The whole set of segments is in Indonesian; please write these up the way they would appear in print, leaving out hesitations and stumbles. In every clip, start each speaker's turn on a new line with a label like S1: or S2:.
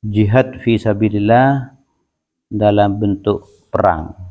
S1: Jihad fi sabilillah dalam bentuk perang.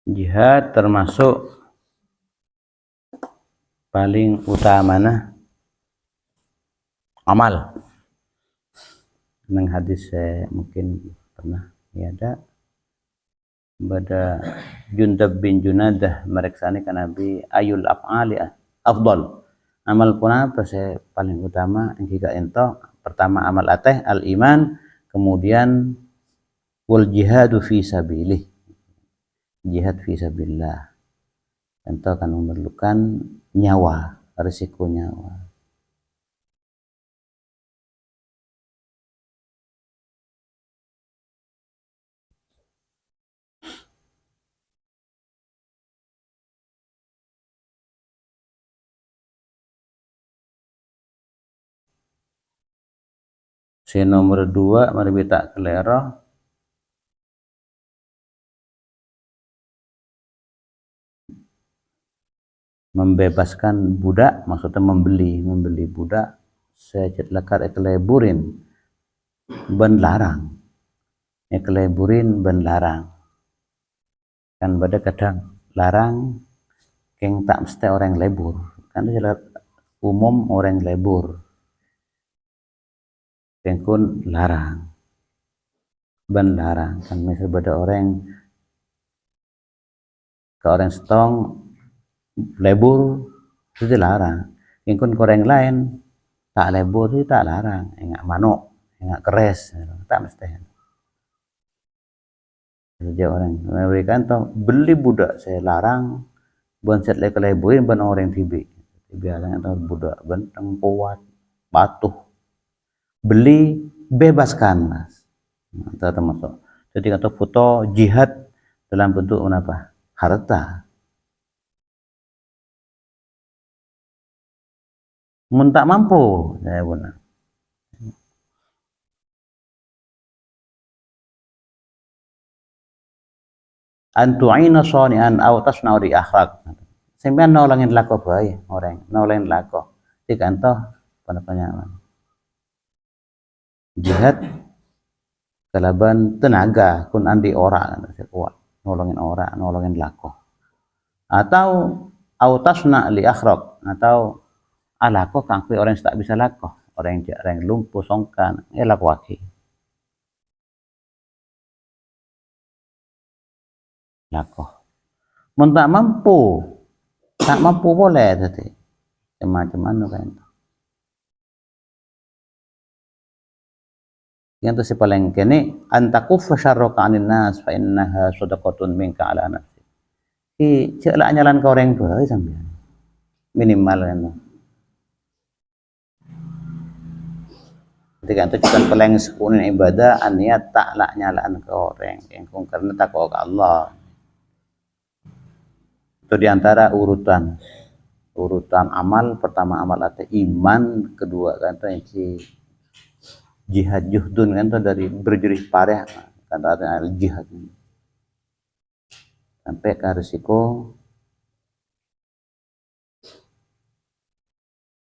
S1: Jihad termasuk paling utama amal. Nang hadis saya mungkin pernah ya ada pada Jundab bin Junadah mereksani ke Nabi ayul af'ali afdal. Amal pun apa saya paling utama yang jika ento pertama amal ateh al iman, kemudian wal jihadu fi sabilillah. Jihad fi sabilillah. Ento akan memerlukan nyawa, risiko nyawa. Si nomor 2 mari kita kelero membebaskan budak, maksudnya membeli budak sejat lekar ekleburin ben larang, ekleburin ben larang kan pada kadang larang keng tak mesti orang lebur kan jelas umum orang lebur keng kun larang ben larang kan misal pada orang ke orang setong lebur itu dilarang, keng kun ke orang lain tak lebur itu tak larang, enggak manuk enggak keres tak mesti saja orang memberikan toh beli budak saya larang bonset lek lebuin ben orang tibi biasanya toh budak benteng kuat patuh beli bebaskan mas itu termasuk jadi kata foto jihad dalam bentuk apa harta mun tak mampu saya benar antu'ina shani'an aw tasna'u di akhlak sampean nolongin lako bae orang nolongin lako dikantoh penyaman jihad kalaban tenaga kun andi ora kuat nolongin lako atau autasna li akhraq atau alako kangkui orang tak bisa lako orang lumpuh songkan lako waki lako mun tak mampu boleh tadi macam-macam kan yang tu si paling kene antakuffa syarraka 'anil nas fa innaha shadaqatun minka 'ala nafsi cek lah nyalan ke orang bae sampean minimal kan ketika itu kita paling sekunin ibadah niat tak lah nyalan ke orang yang karena takwa ke Allah itu diantara urutan amal pertama amal atau iman kedua kan itu jihad juhdun kan itu dari berjerih payah kan artinya jihad sampai ke risiko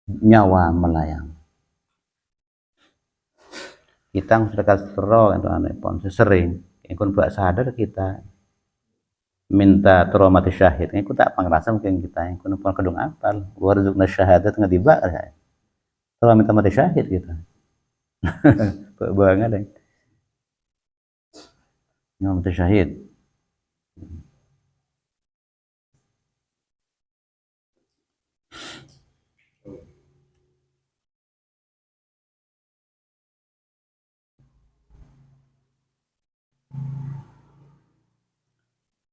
S1: nyawa melayang kita sudah kasro itu aneh pon sering ikut buat sadar kita minta traumati syahid ikut tak pengerasa mungkin kita ikut pun kedung apal warzukna syahadat ngediba traumati mati syahid kita banget deh traumati syahid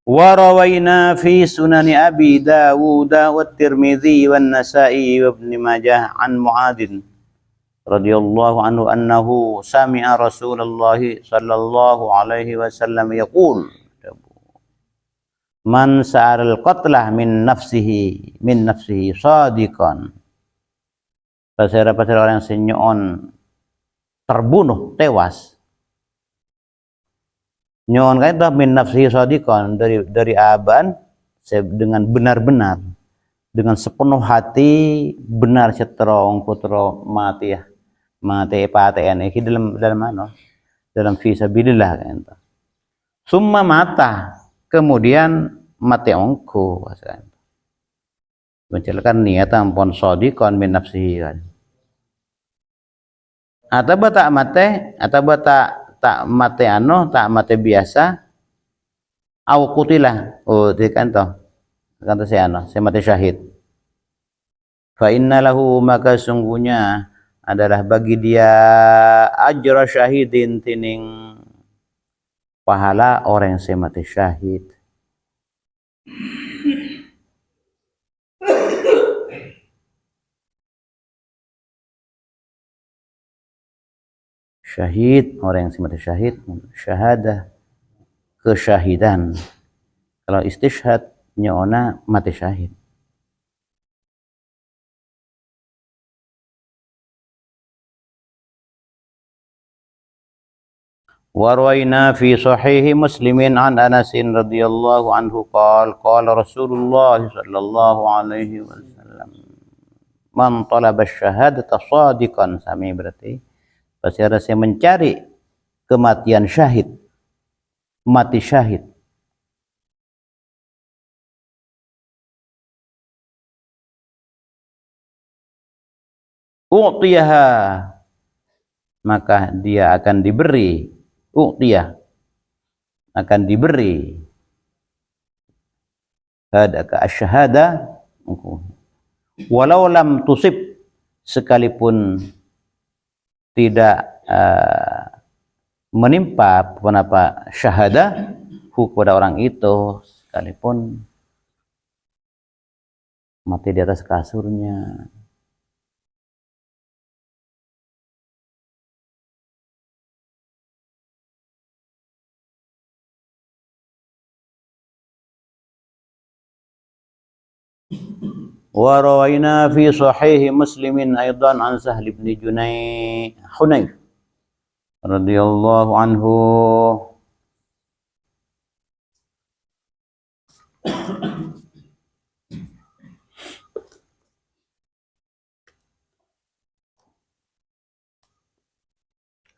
S1: Wa rawaina fi sunani Abi Dawud wa Tirmidzi wa Nasa'i wa Ibnu Majah an Muadzin radhiyallahu anhu annahu sami'a Rasulullah sallallahu alaihi wasallam yaqul man sa'al qatlah min nafsihi sadiqan. Pasal orang senyoon terbunuh tewas nyon kan itu min nafsihi sadiqan dari aban dengan benar-benar dengan sepenuh hati benar seterong putro mati ya mati paten iki dalam mana dalam fisabilillah kan itu summa mata kemudian mati ongko kan mencelakan niat ampun sadiqan min nafsihi kan atau tak mate atau tak mate tak mate biasa au kutilah kan toh kata saya mate syahid fa innalahu maka sungguhnya adalah bagi dia ajra syahidin tining pahala orang yang mati syahid. Syahid, orang yang mati syahid, syahadah, kesyahidan. Kalau istishhad, nyona mati syahid. Warwaina fi sahihi Muslimin an Anas radhiyallahu anhu qala Rasulullah sallallahu alaihi wasallam man talaba syahadata shadiqan sami berarti pasti ada yang mencari kematian syahid, mati syahid. U'tiyaha maka dia akan diberi, u'tiyah akan diberi hadaka asyhada walau lam tusib sekalipun tidak menimpa apa syahadah kepada orang itu sekalipun mati di atas kasurnya. Wa rawaina fi sahih Muslimin aidan an Sahl bin Hunayf radhiyallahu anhu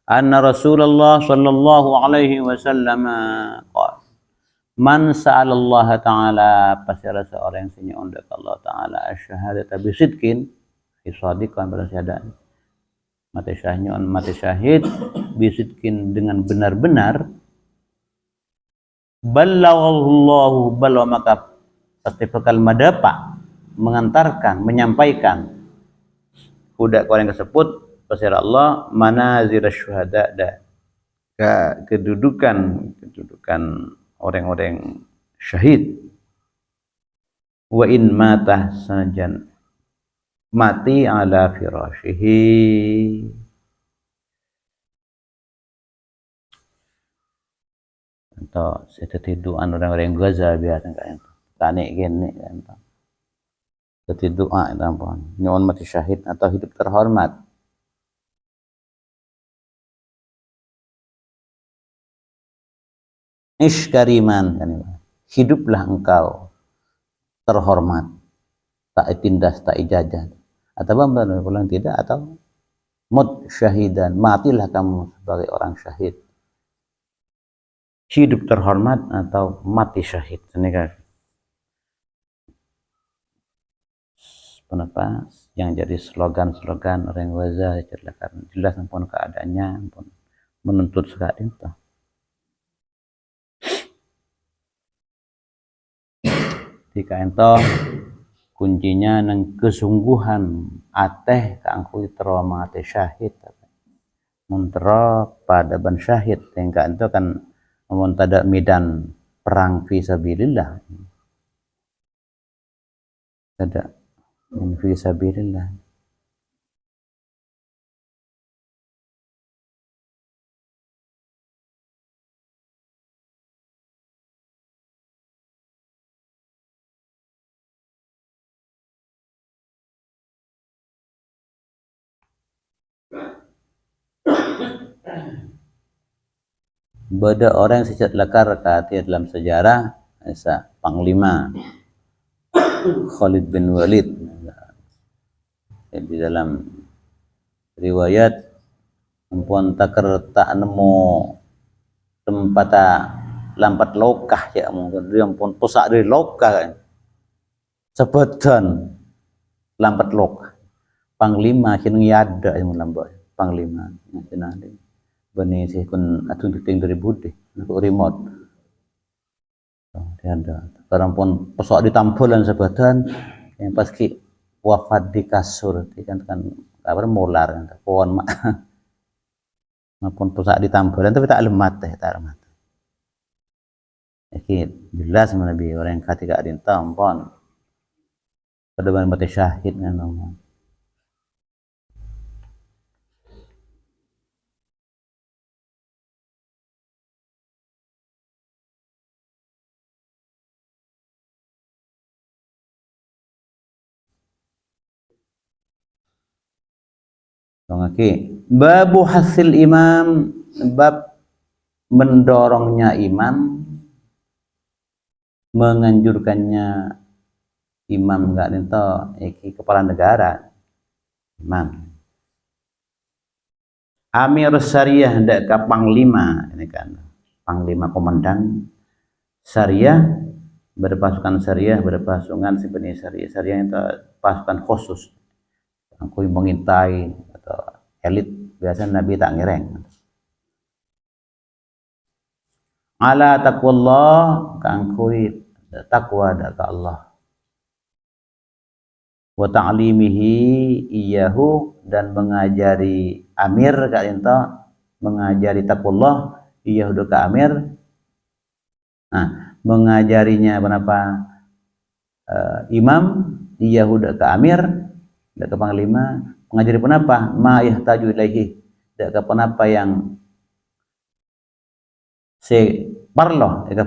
S1: anna Rasulullah sallallahu alaihi wasallam qala man sa'ala Allah Ta'ala pasti ada seorang yang senya undak Allah Ta'ala asyhadata bisidqin isadiqan bersyahadat mati syahid bisidqin dengan benar-benar ballaghallahu balwa maka pasti bakal madapa mengantarkan menyampaikan budak orang tersebut pasti Allah manazir syuhada kedudukan orang-orang syahid wa in mata sajan mati ala firashihi atau setetiduan orang-orang Gaza biar kan tani gini kan setidua itu ampun nyon mati syahid atau hidup terhormat Ishkariman kan hiduplah engkau terhormat tak tindas tak ijazah atau apa pulang tidak atau mut syahidan matilah kamu sebagai orang syahid hidup terhormat atau mati syahid ini kan kenapa yang jadi slogan-slogan orang Gaza jelas ampun keadaannya ampun menuntut sekali itu. Jika ento kuncinya nang kesungguhan ateh kangku tero mati syahid mentero pada ban syahid tingkat itu kan mun tada midan perang fi sabilillah. Ada fi sabilillah. Beda orang yang sejak lekar kata dalam sejarah Panglima Khalid bin Walid. Di dalam riwayat ampun takar tak nemu tempat lampat lokah ya mungkin dia ampun pusak dari lokah sebetan lampat lokah Panglima kini ada yang lambat Panglima nanti bani sih kun atun ting dari budi untuk remote dia ada sekarang pun pesok ditampulan sebetan yang pasti wafat di kasur kan apa molar pohon mak maupun pesok ditampulan tapi tak lemat tak lemat jadi jelas Nabi orang yang ketika ada tampon pada mati syahid kan ngomong babu hasil imam bab mendorongnya imam menganjurkannya imam enggak nento kepala negara imam amir syariah ndak ka panglima ini kan panglima komandan syariah berpasukan syariah berpasukan sebenarnya syariah itu pasukan khusus aku mengintai atau elit biasanya Nabi tak ngereng ala taqwallah kangkui takwa ka Allah wa ta'limihi iyahu dan mengajari amir ka ento mengajari taqwallah iyahu ka amir mengajarinya kenapa imam iyahu ka amir ke panglima mengajari penapa ma yahtaju ilaihi ke penapa yang se parlo ke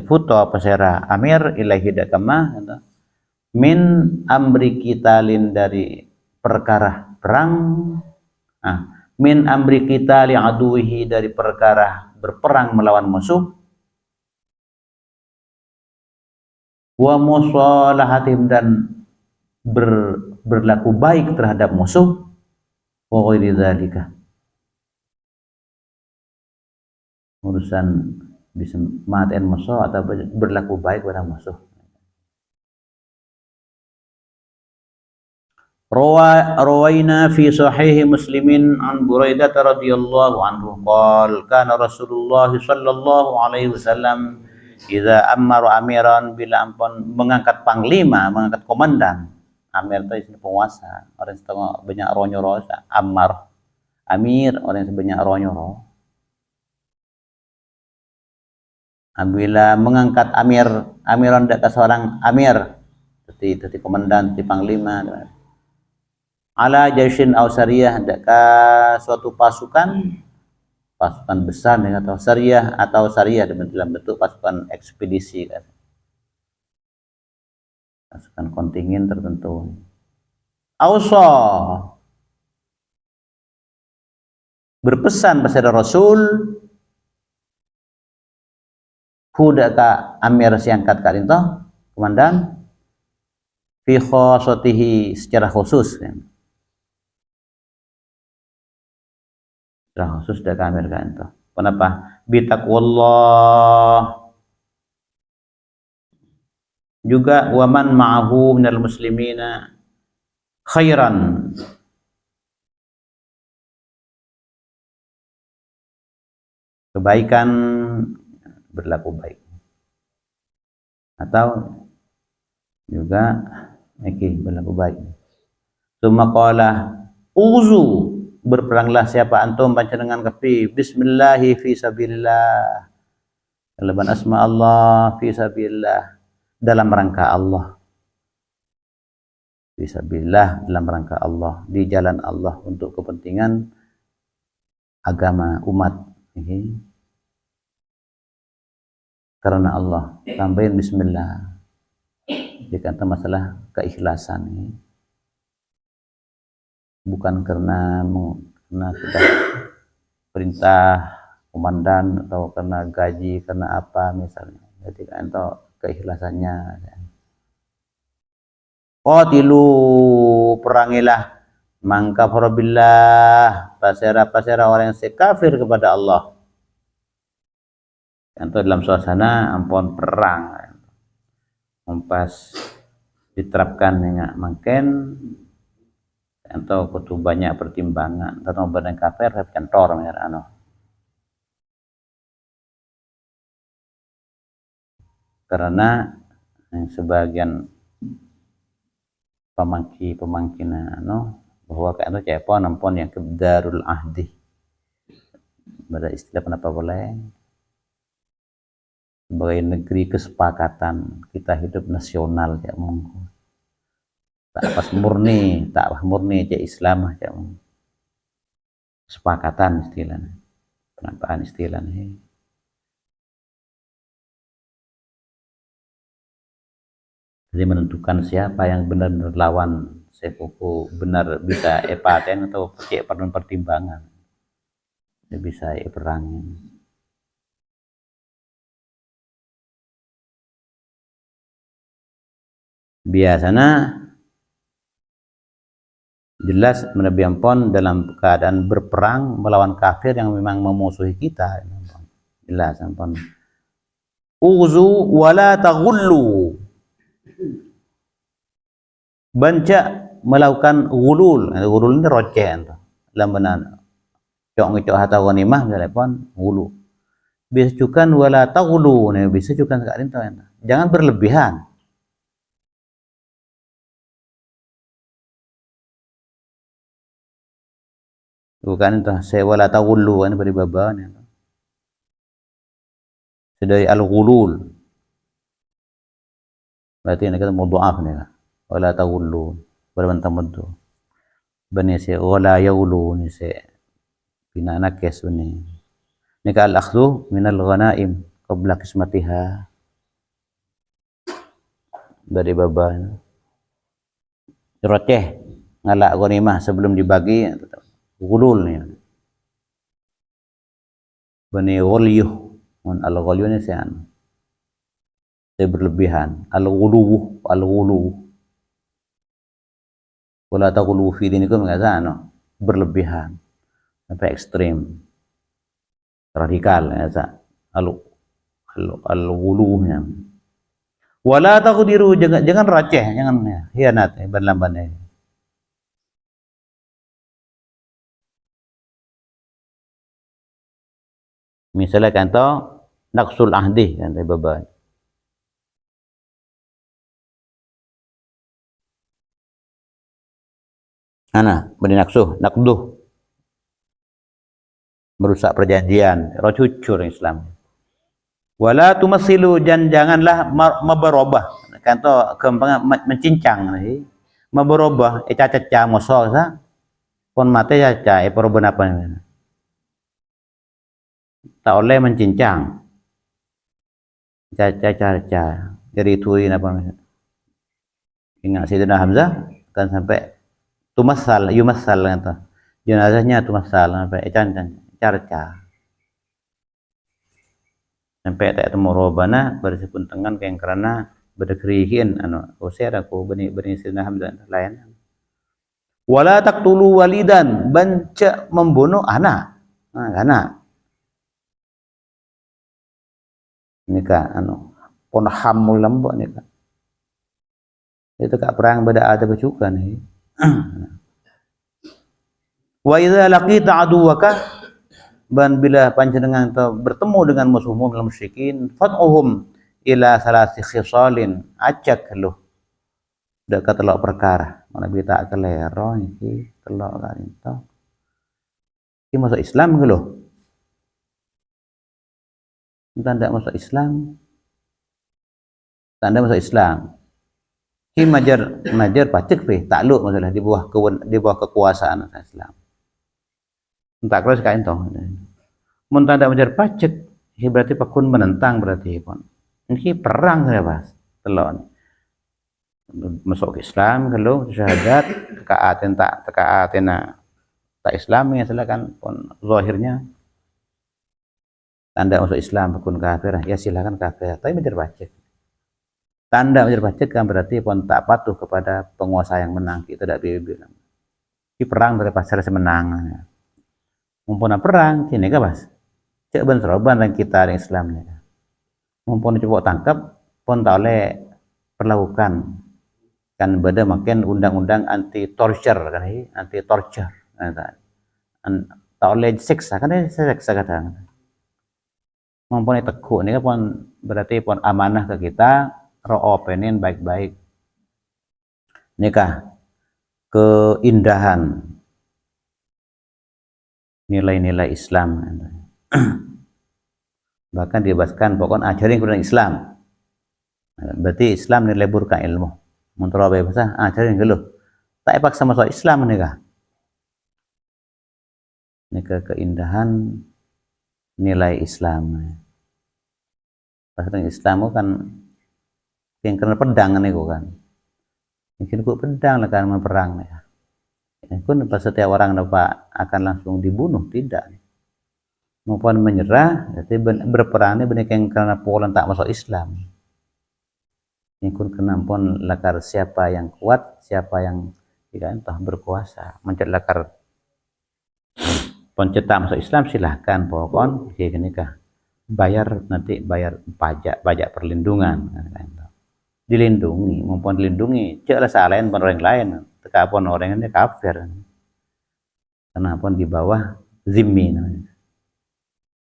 S1: puto pasera amir ilaihi dakama min amri kitalin dari perkara perang min amri kitali aduhi dari perkara berperang melawan musuh wa musalahatihim dan berlaku baik terhadap musuh wa ghairi dzalika urusan bisa matain musuh atau berlaku baik pada musuh rawaina fi sahih muslimin an Buraidah radhiyallahu anhu qala kana Rasulullah sallallahu alaihi wasallam idza amara amiran bila ampun mengangkat panglima mengangkat komandan amir itu istilah penguasa orang setengah banyak ronyoro amar amir orang sebanyak ronyoro bila mengangkat amiran dak seorang amir jadi komandan jadi panglima ala jaisin aw sariyah dak suatu pasukan besar atau syariah dalam bentuk pasukan ekspedisi kan. Pasukan kontingen tertentu. Ausa berpesan kepada Rasul hudaka amir siangkat ka itu komandan fi khassatihi secara khusus kan. Secara khusus dak amir ka itu. Kenapa? Bi taqwallah juga waman ma'ahu minal muslimina khairan kebaikan berlaku baik atau juga berlaku baik. Tsumma qala uzu berperanglah siapa antum panjenengan kapi bismillahi fi sabilillah kalaban asma Allah fi sabilillah dalam rangka Allah fi sabilillah dalam rangka Allah di jalan Allah untuk kepentingan agama umat ini karena Allah tambahin bismillah dikata masalah keikhlasan ini bukan karena sudah perintah komandan atau karena gaji karena apa misalnya jadi kan itu keikhlasannya qatilu perangilah mangka farabillah pasera orang yang sekafir kepada Allah itu dalam suasana ampun perang pas diterapkan enggak makin atau kutu banyak pertimbangan atau badan kafir kantor ya karena yang sebagian pemangkinan bahwa kayak itu cepon ampun yang kedarul ahdi pada istilah kenapa boleh sebagai negeri kesepakatan kita hidup nasional ya tak murni ya Islam ya kesepakatan istilahnya penampaan istilahnya jadi menentukan siapa yang benar-benar lawan sepupu benar bisa epaten atau pakai pertimbangan bisa perangin biasanya jelas Nabi ampun dalam keadaan berperang melawan kafir yang memang memusuhi kita jelas ampun uzu wala taghullu banca melakukan gulul ini roceh dalam benar cok hata ghanimah telepon gulu bisa cukan wala taghullu bisa cukan sekali jangan berlebihan bukan itu saya wala taghullu kan beri babahan dari al-ghulul berarti ini kata mudha'af nih wala taghullu berbantamuddu bani saya wala yaghlu ni saya bina nakes ini ka al-akhdhu min al-ghanaim qabla qismatiha dari babahan roceh ngalak ghanimah sebelum dibagi gulul nih bani ghulyuh al-ghulyu ini saya berlebihan al-ghulu wala taghulu fi dinikum enggak berlebihan sampai ekstrim radikal ya al-ghulunya wala taqdiru jangan receh jangan hianat berlamban misalnya contoh naqsul ahdi kan baba beri naqduh merusak perjanjian cucur Islam wala tumassilu janganlah mabarobah contoh kembangan mencincang mabarobah caca moso sa pon mate caca perubahan apa tak oleh mencincang caca dari itu apa ingat Sayyidina Hamzah kan sampai yumassal kata jenazahnya tumassal sampai carca sampai tak temu robana bersepun tengan kayak karena berdekrihin usir aku beni Sayyidina Hamzah lain wala taqtulu walidan banca membunuh anak nikah pon hamul lembok nikah itu kak perang beda ada kecukan nih wa idza laqita aduwaka ban bila panjenengan bertemu dengan musuhmu minal musyrikin fad'uhum ila salasi khisalin acak lu dekat telok perkara mana bisa kelero iki telok kan itu Ki masuk Islam ke lo? Tanda masuk Islam, tanda masuk Islam. Ki majar pacek pe takluk masalah di bawah kekuasaan Islam. Tak kalau sekarang toh. Mun tanda majar pacek, berarti pakun menentang berarti pun. Ini perang saya pas, telon. Masuk Islam kalau syahadat kekaaten tak Islam ya silakan pun zahirnya tanda masuk Islam pakun kafir ya silakan kafir. Tapi majar pacek. Tanda majar pacek kan berarti pun tak patuh kepada penguasa yang menang. Kita tidak bilang. Ini perang dari pasar semenang. Mumpuna perang, kini kan pas. Cek bentroban dan kita dengan Islam ni. Mumpun coba tangkap pun tak oleh perlakukan kan beda makin undang-undang anti torture kan anti torture tak oleh siksa kan siksa kadang mumpun tekuk ni kan pun berarti pun amanah ke kita openin baik-baik nikah keindahan nilai-nilai Islam bahkan dibebaskan pokoknya ajarin kepada Islam berarti Islam nilai burka ilmu Muntara bahasa ajarin ke lu tak paksa masuk Islam nikah keindahan nilai Islam pasal Islam kan yang kena pedang nih kan mungkin ku pedang lah kan berperang nih pun pas setiap orang dapat akan langsung dibunuh tidak maupun menyerah jadi berperang ini benar yang karena Poland tak masuk Islam yang kun kena pun lakar siapa yang kuat siapa yang tidak entah berkuasa mencet lakar pun cetak masuk Islam silahkan pokoknya kayak gini kah bayar nanti bayar pajak perlindungan dilindungi maupun dilindungi cek lah salahin pun orang lain tekapun orang ini kafir karena pun di bawah zimmi namanya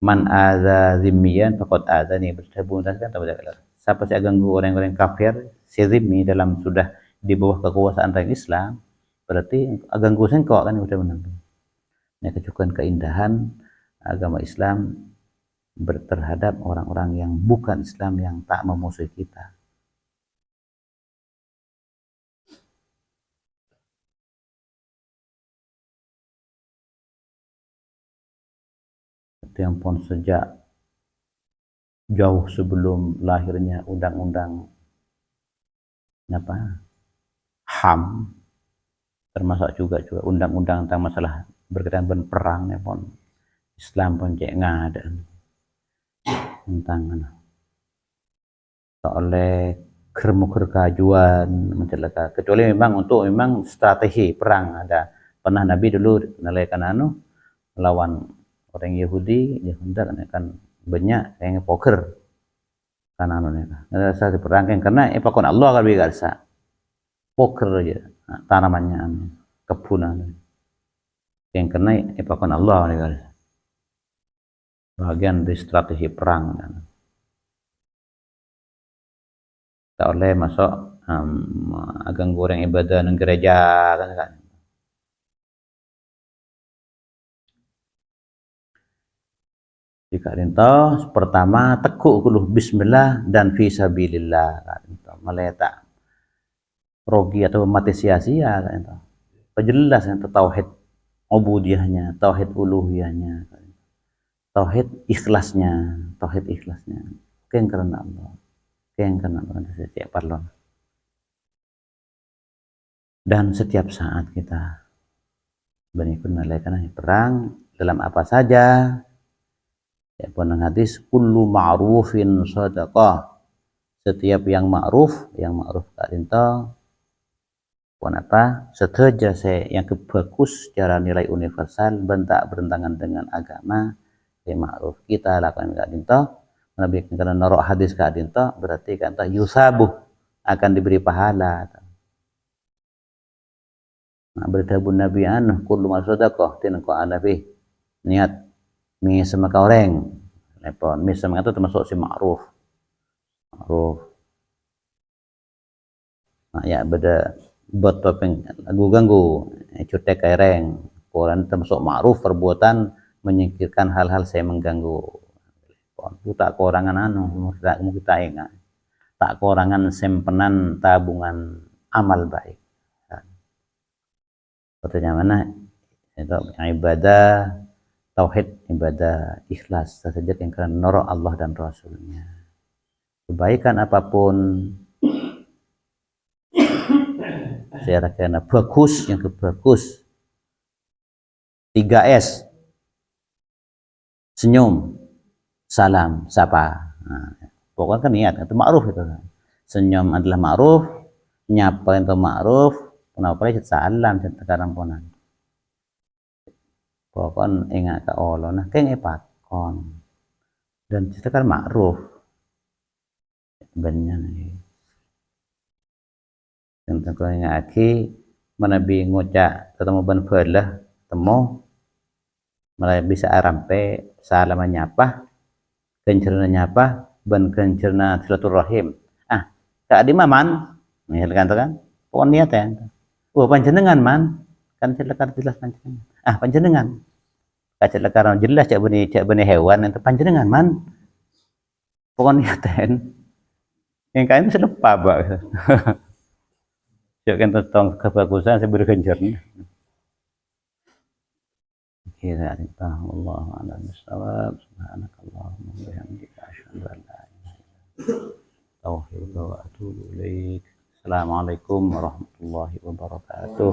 S1: man adza zimmiyan faqad adzani bertabung kan tahu tak siapa sih ganggu orang-orang kafir si zimmi dalam sudah di bawah kekuasaan orang Islam berarti ganggu sengkok kan udah benar ini kecukupan keindahan agama Islam terhadap orang-orang yang bukan Islam yang tak memusuhi kita yang pun sejak jauh sebelum lahirnya undang-undang apa HAM termasuk juga undang-undang tentang masalah berkaitan dengan perang ya pun Islam pun cek ngada tentang oleh kermukerkajuan mencelaka kecuali memang untuk strategi perang ada pernah Nabi dulu nalaikan melawan orang Yahudi kan banyak yang poker karena ada satu perang karena pakon Allah kalau biasa poker aja tanamannya kebunan yang kena pakon Allah nih bagian dari strategi perang tak oleh masuk agang goreng ibadah dan gereja kan jika rinto pertama tekuk kuluh bismillah dan fisabilillah meletak rogi atau mati sia-sia kan jelas yang tauhid ubudiyahnya tauhid uluhiyahnya tauhid ikhlasnya yang karena Allah yang karena Allah setiap parlon dan setiap saat kita benikun nalaikan perang dalam apa saja ya pun hadis kullu ma'rufin sadaqah setiap yang ma'ruf karinta pun apa setuju saya yang bagus secara nilai universal bentak berentangan dengan agama ya ma'ruf kita lakukan karinta Nabi karena norok hadis karinta berarti kata yusabuh akan diberi pahala nah bertabun Nabi kullu ma sadaqah tin ko anabi niat mi sama orang lepon mi sama itu termasuk si ma'ruf nah ya beda bot topeng ganggu cutek kaireng Quran termasuk ma'ruf, perbuatan menyingkirkan hal-hal saya mengganggu. Tak korangan anu, kita ingat. Tak korangan simpenan tabungan amal baik. Katanya mana? Itu ibadah tauhid, ibadah ikhlas saja yang karena nurut Allah dan Rasulnya. Kebaikan apapun saya kira bagus, yang bagus 3S, senyum, salam, sapa. Nah, pokoknya kan niat itu ma'ruf itu. Senyum adalah ma'ruf, nyapa itu ma'ruf, kenapa ya salam sekarang ponan. Pokoknya ingat ke Allah, nah kayak ngepakon. Dan kita kan ma'ruf. Benar nih. Yang tentunya aki menabi ngocak ketemu ban lah temu mulai bisa arampe salam nyapa kencerna nyapa ban kencerna silaturahim kak adi maman nih kan pokon niat ya panjenengan man kan celekar jelas panjenengan panjenengan celekar jelas cak beni hewan itu panjenengan man pokon niaten yang kain sedepa bah ya kan tentang kebagusan saya berkencerna kira Allah a'lam bissawab subhanakallahumma wa bihamdika asyhadu an la ilaha illa anta astaghfiruka wa atubu ilaik. Assalamualaikum warahmatullahi wabarakatuh.